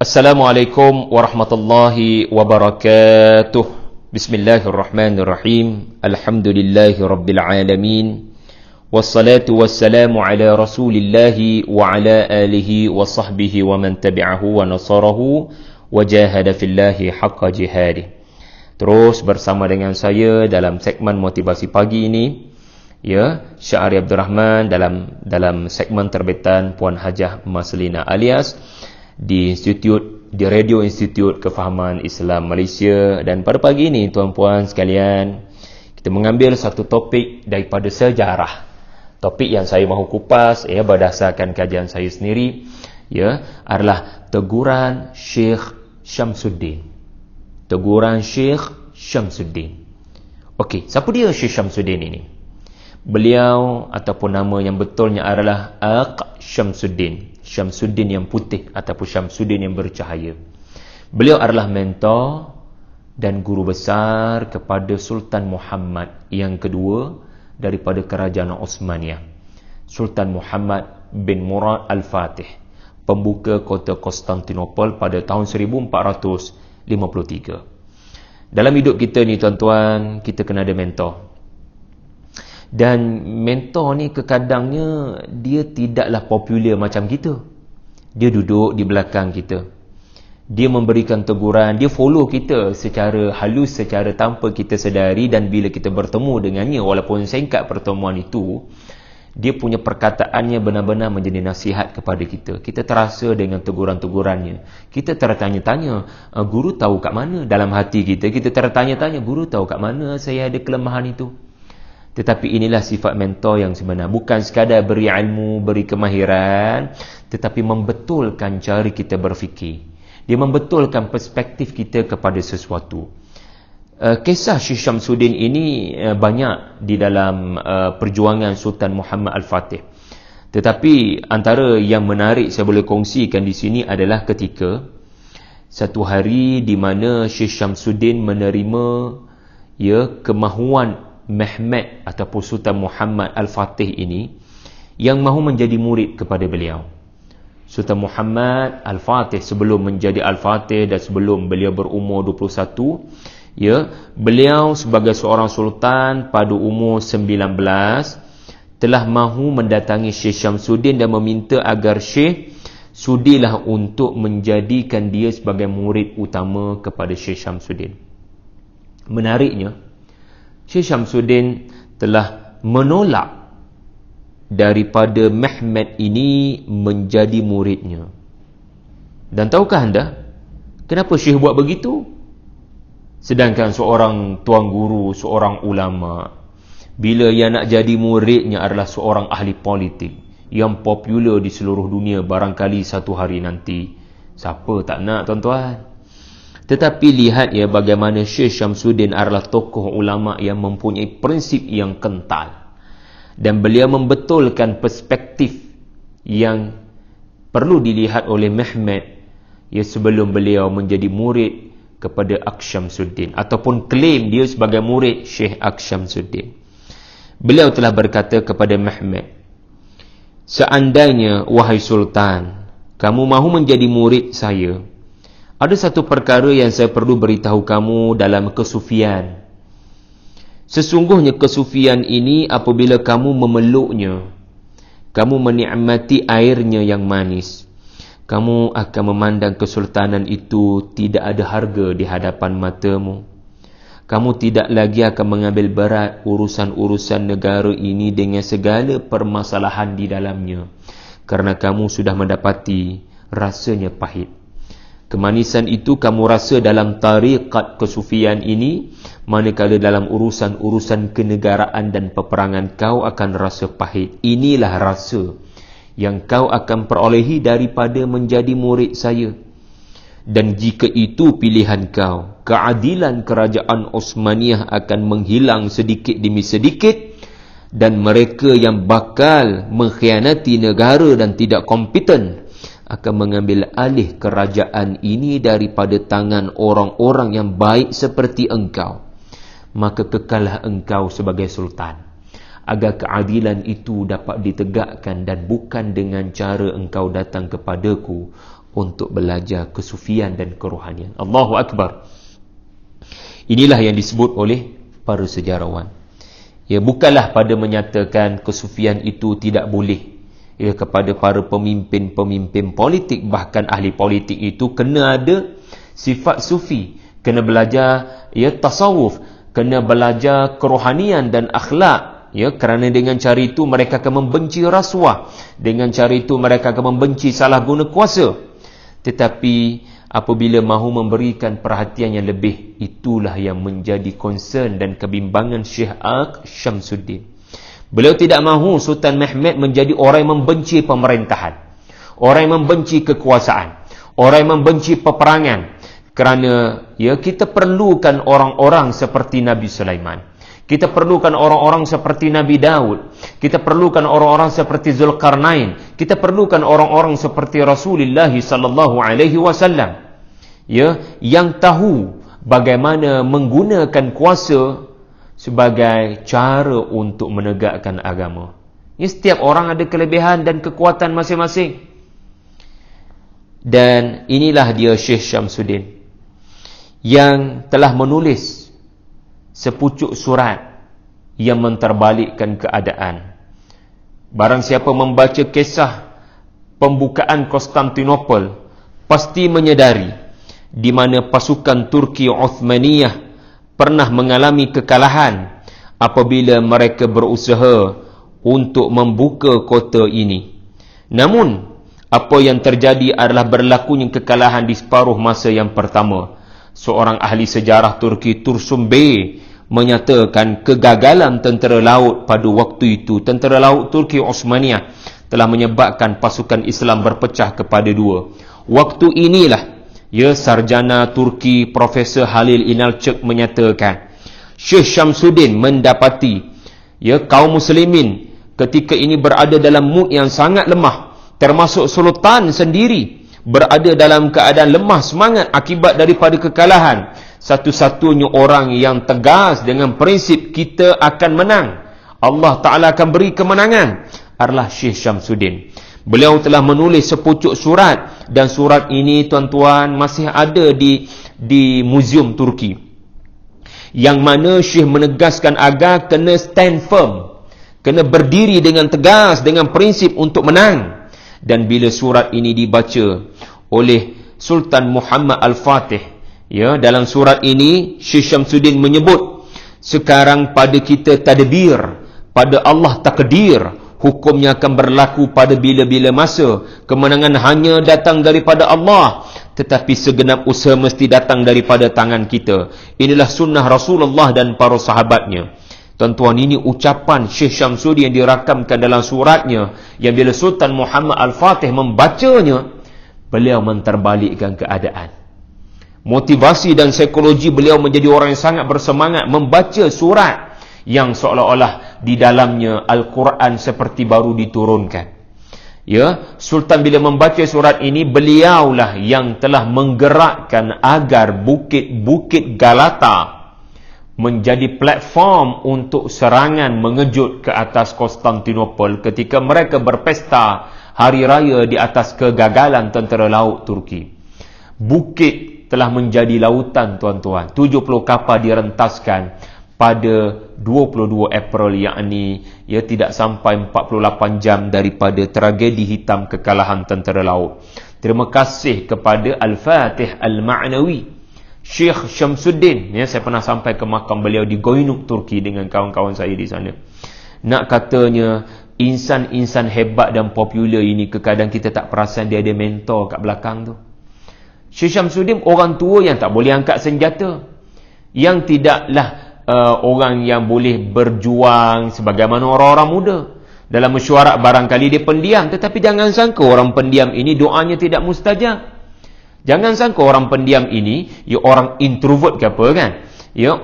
Assalamualaikum warahmatullahi wabarakatuh. Bismillahirrahmanirrahim. Alhamdulillahi rabbil alamin. Wassalatu wassalamu ala rasulillahi wa ala alihi wa sahbihi wa man tabi'ahu wa nasarahu wa jahada fillahi haqqa jihadih. Terus bersama dengan saya dalam segmen motivasi pagi ini, ya, Syahri Abdul Rahman dalam segmen terbitan Puan Hajah Maslina alias di Radio Institut Kefahaman Islam Malaysia. Dan pada pagi ini tuan-puan sekalian, kita mengambil satu topik daripada sejarah. Topik yang saya mahu kupas berdasarkan kajian saya sendiri, adalah teguran Syekh Syamsuddin. Teguran Syekh Syamsuddin. Okey, siapa dia Syekh Syamsuddin ini? Beliau ataupun nama yang betulnya adalah Aq Syamsuddin. Syamsuddin yang putih ataupun Syamsuddin yang bercahaya. Beliau adalah mentor dan guru besar kepada Sultan Muhammad yang kedua daripada kerajaan Osmaniyah, Sultan Muhammad bin Murad Al-Fatih, pembuka kota Konstantinopel pada tahun 1453. Dalam hidup kita ni tuan-tuan, kita kena ada mentor. Dan mentor ni kekadangnya dia tidaklah popular macam kita. Dia duduk di belakang kita. Dia memberikan teguran, dia follow kita secara halus, secara tanpa kita sedari. Dan bila kita bertemu dengannya, walaupun singkat pertemuan itu, dia punya perkataannya benar-benar menjadi nasihat kepada kita. Kita terasa dengan teguran-tegurannya. Kita tertanya-tanya, guru tahu kat mana? Dalam hati kita, kita tertanya-tanya, guru tahu kat mana saya ada kelemahan itu? Tetapi inilah sifat mentor yang sebenar. Bukan sekadar beri ilmu, beri kemahiran, tetapi membetulkan cara kita berfikir. Dia membetulkan perspektif kita kepada sesuatu. Kisah Syekh Syamsuddin ini banyak di dalam perjuangan Sultan Muhammad Al-Fatih. Tetapi antara yang menarik saya boleh kongsikan di sini adalah ketika satu hari di mana Syekh Syamsuddin menerima kemahuan Mehmet ataupun Sultan Muhammad Al-Fatih ini yang mahu menjadi murid kepada beliau. Sultan Muhammad Al-Fatih sebelum menjadi Al-Fatih dan sebelum beliau berumur 21, beliau sebagai seorang sultan pada umur 19 telah mahu mendatangi Syekh Syamsuddin dan meminta agar Syekh sudilah untuk menjadikan dia sebagai murid utama kepada Syekh Syamsuddin. Menariknya, Syekh Syamsuddin telah menolak daripada Mehmet ini menjadi muridnya. Dan tahukah anda kenapa Syekh buat begitu? Sedangkan seorang tuan guru, seorang ulama, bila yang nak jadi muridnya adalah seorang ahli politik yang popular di seluruh dunia, barangkali satu hari nanti, siapa tak nak tuan-tuan? Tetapi lihat bagaimana Syekh Syamsuddin adalah tokoh ulama yang mempunyai prinsip yang kental. Dan beliau membetulkan perspektif yang perlu dilihat oleh Mehmet sebelum beliau menjadi murid kepada Aq Syamsuddin ataupun klaim dia sebagai murid Syekh Aq Syamsuddin. Beliau telah berkata kepada Mehmet, seandainya wahai Sultan, kamu mahu menjadi murid saya, ada satu perkara yang saya perlu beritahu kamu dalam kesufian. Sesungguhnya kesufian ini apabila kamu memeluknya, kamu menikmati airnya yang manis, kamu akan memandang kesultanan itu tidak ada harga di hadapan matamu. Kamu tidak lagi akan mengambil berat urusan-urusan negara ini dengan segala permasalahan di dalamnya, kerana kamu sudah mendapati rasanya pahit. Kemanisan itu kamu rasa dalam tariqat kesufian ini, manakala dalam urusan-urusan kenegaraan dan peperangan kau akan rasa pahit. Inilah rasa yang kau akan perolehi daripada menjadi murid saya. Dan jika itu pilihan kau, keadilan kerajaan Osmaniyah akan menghilang sedikit demi sedikit, dan mereka yang bakal mengkhianati negara dan tidak kompeten akan mengambil alih kerajaan ini daripada tangan orang-orang yang baik seperti engkau. Maka kekallah engkau sebagai sultan. agar keadilan itu dapat ditegakkan dan bukan dengan cara engkau datang kepadaku untuk belajar kesufian dan kerohanian. Allahu Akbar. Inilah yang disebut oleh para sejarawan. Ya, bukanlah pada menyatakan kesufian itu tidak boleh. Ya, kepada para pemimpin-pemimpin politik, bahkan ahli politik itu kena ada sifat sufi, kena belajar tasawuf, kena belajar kerohanian dan akhlak. Ya, kerana dengan cara itu mereka akan membenci rasuah, dengan cara itu mereka akan membenci salah guna kuasa. Tetapi apabila mahu memberikan perhatian yang lebih, itulah yang menjadi concern dan kebimbangan Syekh Syamsuddin. Beliau tidak mahu Sultan Mehmed menjadi orang yang membenci pemerintahan, orang yang membenci kekuasaan, orang yang membenci peperangan. Kerana kita perlukan orang-orang seperti Nabi Sulaiman, kita perlukan orang-orang seperti Nabi Daud, kita perlukan orang-orang seperti Zulkarnain, kita perlukan orang-orang seperti Rasulullah sallallahu alaihi wasallam, yang tahu bagaimana menggunakan kuasa sebagai cara untuk menegakkan agama. Setiap orang ada kelebihan dan kekuatan masing-masing. Dan inilah dia Syekh Syamsuddin yang telah menulis sepucuk surat yang menterbalikkan keadaan. Barang siapa membaca kisah pembukaan Konstantinopel pasti menyedari di mana pasukan Turki Uthmaniyah pernah mengalami kekalahan apabila mereka berusaha untuk membuka kota ini. Namun apa yang terjadi adalah berlakunya kekalahan di separuh masa yang pertama. Seorang ahli sejarah Turki, Tursun Bey, menyatakan kegagalan tentera laut pada waktu itu, tentera laut Turki Osmaniyah, telah menyebabkan pasukan Islam berpecah kepada dua. Waktu inilah sarjana Turki Profesor Halil İnalcık menyatakan Syekh Syamsuddin mendapati kaum muslimin ketika ini berada dalam mood yang sangat lemah, termasuk sultan sendiri berada dalam keadaan lemah semangat akibat daripada kekalahan. Satu-satunya orang yang tegas dengan prinsip kita akan menang, Allah Ta'ala akan beri kemenangan, adalah Syekh Syamsuddin. Beliau telah menulis sepucuk surat, dan surat ini tuan-tuan masih ada di muzium Turki, yang mana Syekh menegaskan agar kena stand firm, kena berdiri dengan tegas dengan prinsip untuk menang. Dan bila surat ini dibaca oleh Sultan Muhammad Al-Fatih, dalam surat ini Syekh Syamsuddin menyebut, sekarang pada kita tadbir, pada Allah takdir, hukumnya akan berlaku pada bila-bila masa. Kemenangan hanya datang daripada Allah, tetapi segenap usaha mesti datang daripada tangan kita. Inilah sunnah Rasulullah dan para sahabatnya. Tuan-tuan, ini ucapan Syekh Syamsuddin yang dirakamkan dalam suratnya, yang bila Sultan Muhammad Al-Fatih membacanya, beliau menterbalikkan keadaan. Motivasi dan psikologi beliau menjadi orang yang sangat bersemangat membaca surat yang seolah-olah di dalamnya Al-Quran seperti baru diturunkan. Sultan bila membaca surat ini, beliaulah yang telah menggerakkan agar bukit-bukit Galata menjadi platform untuk serangan mengejut ke atas Konstantinopel ketika mereka berpesta hari raya di atas kegagalan tentera laut Turki. Bukit telah menjadi lautan, tuan-tuan. 70 kapal direntaskan pada 22 April, yakni tidak sampai 48 jam daripada tragedi hitam kekalahan tentera laut. Terima kasih kepada Al-Fatih Al-Ma'nawi Syekh Syamsuddin. Saya pernah sampai ke makam beliau di Goynuk, Turki, dengan kawan-kawan saya di sana. Nak katanya, insan-insan hebat dan popular ini, kadang kita tak perasan dia ada mentor kat belakang tu. Syekh Syamsuddin orang tua yang tak boleh angkat senjata, yang tidaklah orang yang boleh berjuang sebagaimana orang-orang muda. Dalam mesyuarat barangkali dia pendiam, tetapi jangan sangka orang pendiam ini doanya tidak mustajab. Jangan sangka orang pendiam ini orang introvert ke apa kan,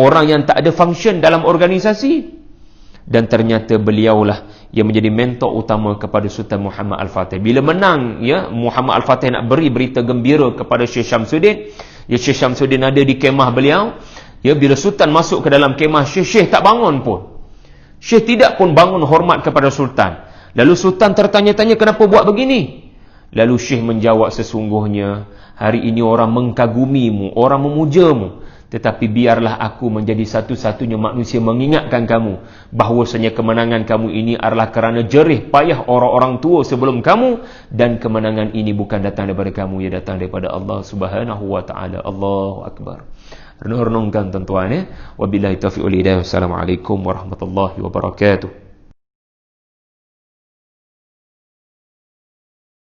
orang yang tak ada function dalam organisasi. Dan ternyata beliaulah yang menjadi mentor utama kepada Sultan Muhammad Al-Fatih. Bila menang Muhammad Al-Fatih nak beri berita gembira kepada Syekh Syamsuddin, Syekh Syamsuddin ada di kemah beliau. Bila Sultan masuk ke dalam kemah Syekh tak bangun pun. Syekh tidak pun bangun hormat kepada Sultan. Lalu Sultan tertanya-tanya kenapa buat begini. Lalu Syekh menjawab, sesungguhnya hari ini orang mengkagumimu, orang memujamu, tetapi biarlah aku menjadi satu-satunya manusia mengingatkan kamu bahwasanya kemenangan kamu ini adalah kerana jerih payah orang-orang tua sebelum kamu, dan kemenangan ini bukan datang daripada kamu, ia datang daripada Allah Subhanahu wa taala. Allahu akbar. Renung-renungkan tuan-tuan ya. Wabillahi taufiq wal hidayah. Wassalamualaikum warahmatullahi wabarakatuh.